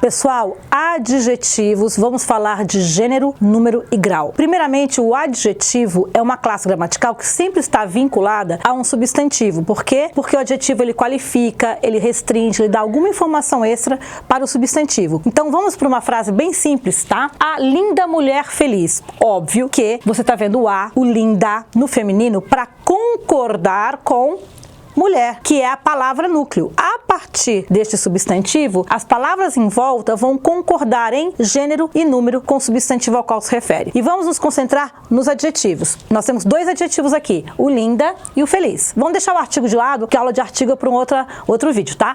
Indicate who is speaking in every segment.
Speaker 1: Pessoal, adjetivos, vamos falar de gênero, número e grau. Primeiramente, o adjetivo é uma classe gramatical que sempre está vinculada a um substantivo. Por quê? Porque o adjetivo ele qualifica, ele restringe, ele dá alguma informação extra para o substantivo. Então vamos para uma frase bem simples, tá? A linda mulher feliz. Óbvio que você está vendo o linda no feminino para concordar com mulher, que é a palavra núcleo. A partir deste substantivo, as palavras em volta vão concordar em gênero e número com o substantivo ao qual se refere. E vamos nos concentrar nos adjetivos. Nós temos dois adjetivos aqui, o linda e o feliz. Vamos deixar o artigo de lado, que a aula de artigo é para um outro vídeo, tá?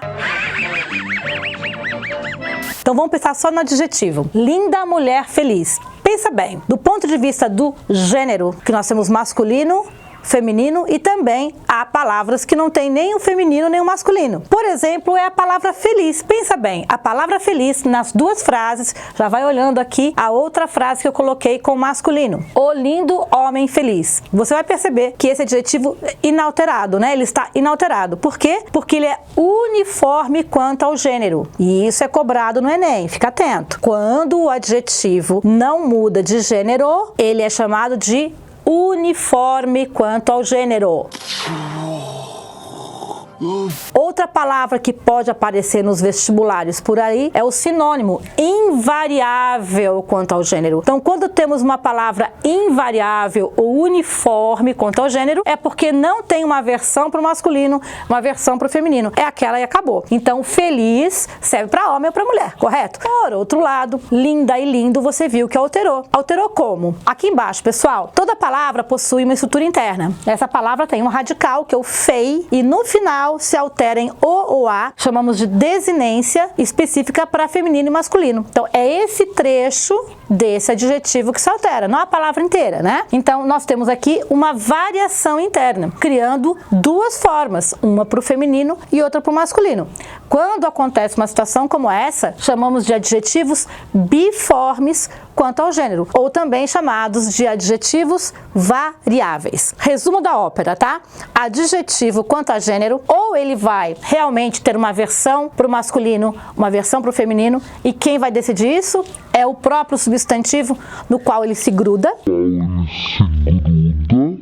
Speaker 1: Então vamos pensar só no adjetivo. Linda mulher feliz. Pensa bem, do ponto de vista do gênero, que nós temos masculino, feminino e também há palavras que não tem nem o feminino nem o masculino. Por exemplo, é a palavra feliz. Pensa bem, a palavra feliz nas duas frases, já vai olhando aqui a outra frase que eu coloquei com masculino. O lindo homem feliz. Você vai perceber que esse adjetivo é inalterado, né? Ele está inalterado. Por quê? Porque ele é uniforme quanto ao gênero. E isso é cobrado no Enem, fica atento. Quando o adjetivo não muda de gênero, ele é chamado de uniforme quanto ao gênero. Outra palavra que pode aparecer nos vestibulares por aí é o sinônimo invariável quanto ao gênero. Então, quando temos uma palavra invariável ou uniforme quanto ao gênero, é porque não tem uma versão para o masculino, uma versão para o feminino. É aquela e acabou. Então, feliz serve para homem ou para mulher, correto? Por outro lado, linda e lindo você viu que alterou. Alterou como? Aqui embaixo, pessoal, toda palavra possui uma estrutura interna. Essa palavra tem um radical, que é o fei, e no final se altera em o ou a, chamamos de desinência específica para feminino e masculino. Então, é esse trecho desse adjetivo que se altera, não a palavra inteira, né? Então, nós temos aqui uma variação interna, criando duas formas, uma para o feminino e outra para o masculino. Quando acontece uma situação como essa, chamamos de adjetivos biformes quanto ao gênero, ou também chamados de adjetivos variáveis. Resumo da ópera, tá? Adjetivo quanto a gênero, ou ele vai realmente ter uma versão para o masculino, uma versão para o feminino, e quem vai decidir isso é o próprio substantivo no qual ele se gruda.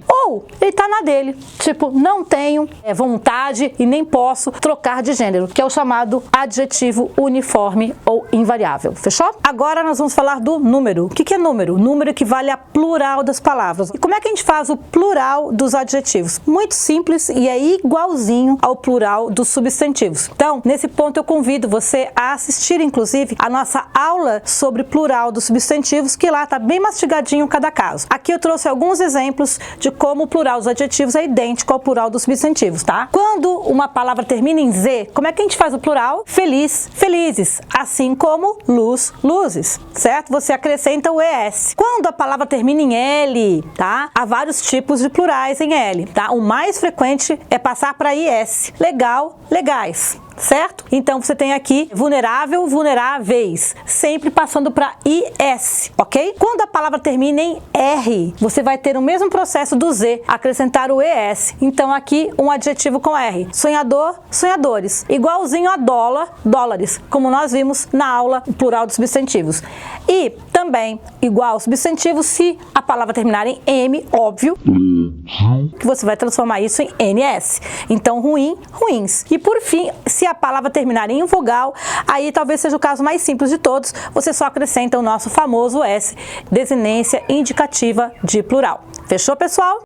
Speaker 1: Ou ele tá na dele, tipo, não tenho vontade e nem posso trocar de gênero, que é o chamado adjetivo uniforme ou invariável. Fechou? Agora nós vamos falar do número. O que é número? Número equivale a plural das palavras. E como é que a gente faz o plural dos adjetivos? Muito simples e é igualzinho ao plural dos substantivos. Então, nesse ponto eu convido você a assistir, inclusive, a nossa aula sobre plural dos substantivos, que lá tá bem mastigadinho cada caso. Aqui eu trouxe alguns exemplos de como o plural dos adjetivos é idêntico ao plural dos substantivos, tá? Quando uma palavra termina em Z, como é que a gente faz o plural? Feliz, felizes, assim como luz, luzes, certo? Você acrescenta o ES. Quando a palavra termina em L, tá? Há vários tipos de plurais em L, tá? O mais frequente é passar para IS. Legal, legais. Certo? Então você tem aqui vulnerável, vulneráveis, sempre passando para IS, ok? Quando a palavra termina em R, você vai ter o mesmo processo do Z, acrescentar o ES. Então aqui um adjetivo com R. Sonhador, sonhadores. Igualzinho a dólar, dólares, como nós vimos na aula plural dos substantivos. E também igual ao substantivo se a palavra terminar em M, óbvio, que você vai transformar isso em NS. Então ruim, ruins. E por fim, se a palavra terminar em vogal, aí talvez seja o caso mais simples de todos, você só acrescenta o nosso famoso S, desinência indicativa de plural. Fechou, pessoal?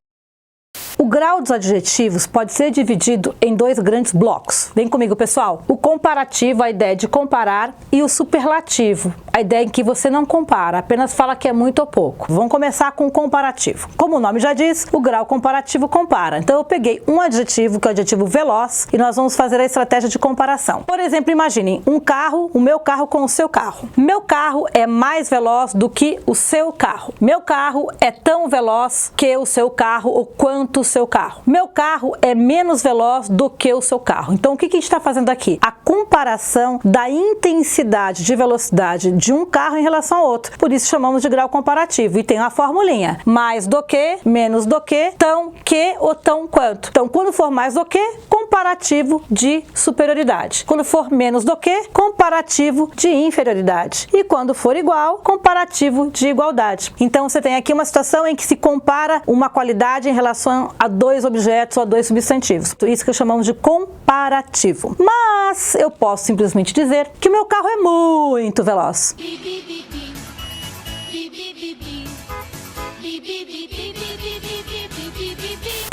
Speaker 1: O grau dos adjetivos pode ser dividido em dois grandes blocos. Vem comigo, pessoal. O comparativo, a ideia de comparar, e o superlativo, a ideia em que você não compara, apenas fala que é muito ou pouco. Vamos começar com o comparativo. Como o nome já diz, o grau comparativo compara. Então eu peguei um adjetivo, que é o adjetivo veloz, e nós vamos fazer a estratégia de comparação. Por exemplo, imaginem um carro, o meu carro com o seu carro. Meu carro é mais veloz do que o seu carro. Meu carro é tão veloz que o seu carro, ou quanto o seu carro. Meu carro é menos veloz do que o seu carro. Então, o que a gente está fazendo aqui? A comparação da intensidade de velocidade de um carro em relação ao outro. Por isso chamamos de grau comparativo. E tem uma formulinha. Mais do que, menos do que, tão que ou tão quanto. Então, quando for mais do que, comparativo de superioridade. Quando for menos do que, comparativo de inferioridade. E quando for igual, comparativo de igualdade. Então, você tem aqui uma situação em que se compara uma qualidade em relação a dois objetos ou a dois substantivos. Isso que chamamos de comparativo. Mas eu posso simplesmente dizer que o meu carro é muito veloz.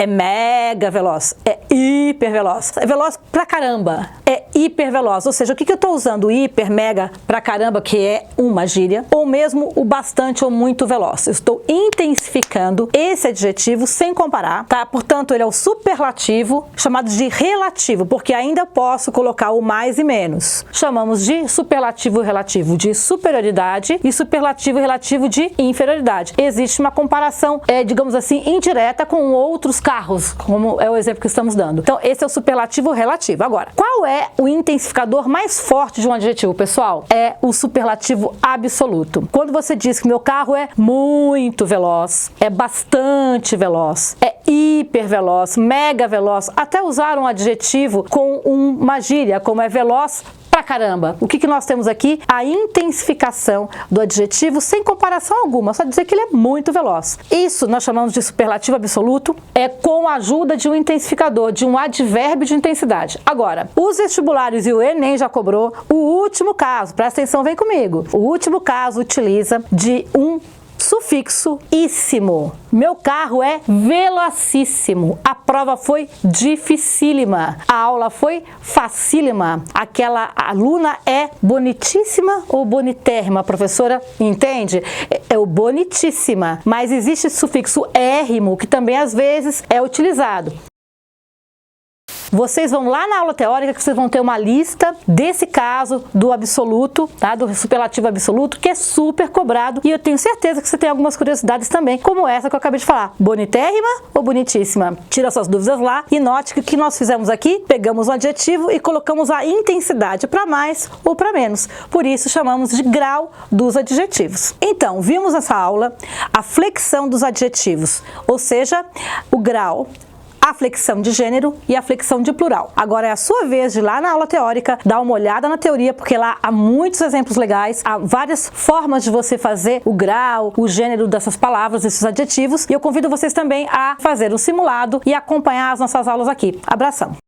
Speaker 1: É mega veloz, é hiper veloz, é veloz pra caramba, é hiper veloz. Ou seja, o que eu estou usando hiper, mega, pra caramba, que é uma gíria, ou mesmo o bastante ou muito veloz. Eu estou intensificando esse adjetivo sem comparar, tá? Portanto, ele é o superlativo, chamado de relativo, porque ainda posso colocar o mais e menos. Chamamos de superlativo relativo de superioridade e superlativo relativo de inferioridade. Existe uma comparação, digamos assim, indireta com outros carros, como é o exemplo que estamos dando. Então, esse é o superlativo relativo. Agora, qual é o intensificador mais forte de um adjetivo, pessoal? É o superlativo absoluto. Quando você diz que meu carro é muito veloz, é bastante veloz, é hiper veloz, mega veloz, até usar um adjetivo com uma gíria, como é veloz pra caramba. O que nós temos aqui? A intensificação do adjetivo sem comparação alguma, só dizer que ele é muito veloz. Isso nós chamamos de superlativo absoluto, é com a ajuda de um intensificador, de um advérbio de intensidade. Agora, os vestibulares e o Enem já cobrou o último caso, presta atenção, vem comigo. O último caso utiliza de um sufixo íssimo. Meu carro é velocíssimo. A prova foi dificílima. A aula foi facílima. Aquela aluna é bonitíssima ou bonitérrima, professora? Entende? É o bonitíssima. Mas existe o sufixo érrimo, que também às vezes é utilizado. Vocês vão lá na aula teórica que vocês vão ter uma lista desse caso do absoluto, tá? Do superlativo absoluto, que é super cobrado, e eu tenho certeza que você tem algumas curiosidades também, como essa que eu acabei de falar. Bonitérrima ou bonitíssima? Tira suas dúvidas lá e note que o que nós fizemos aqui, pegamos um adjetivo e colocamos a intensidade para mais ou para menos. Por isso chamamos de grau dos adjetivos. Então, vimos nessa aula a flexão dos adjetivos, ou seja, o grau, a flexão de gênero e a flexão de plural. Agora é a sua vez de ir lá na aula teórica, dar uma olhada na teoria, porque lá há muitos exemplos legais, há várias formas de você fazer o grau, o gênero dessas palavras, desses adjetivos, e eu convido vocês também a fazer um simulado e acompanhar as nossas aulas aqui. Abração!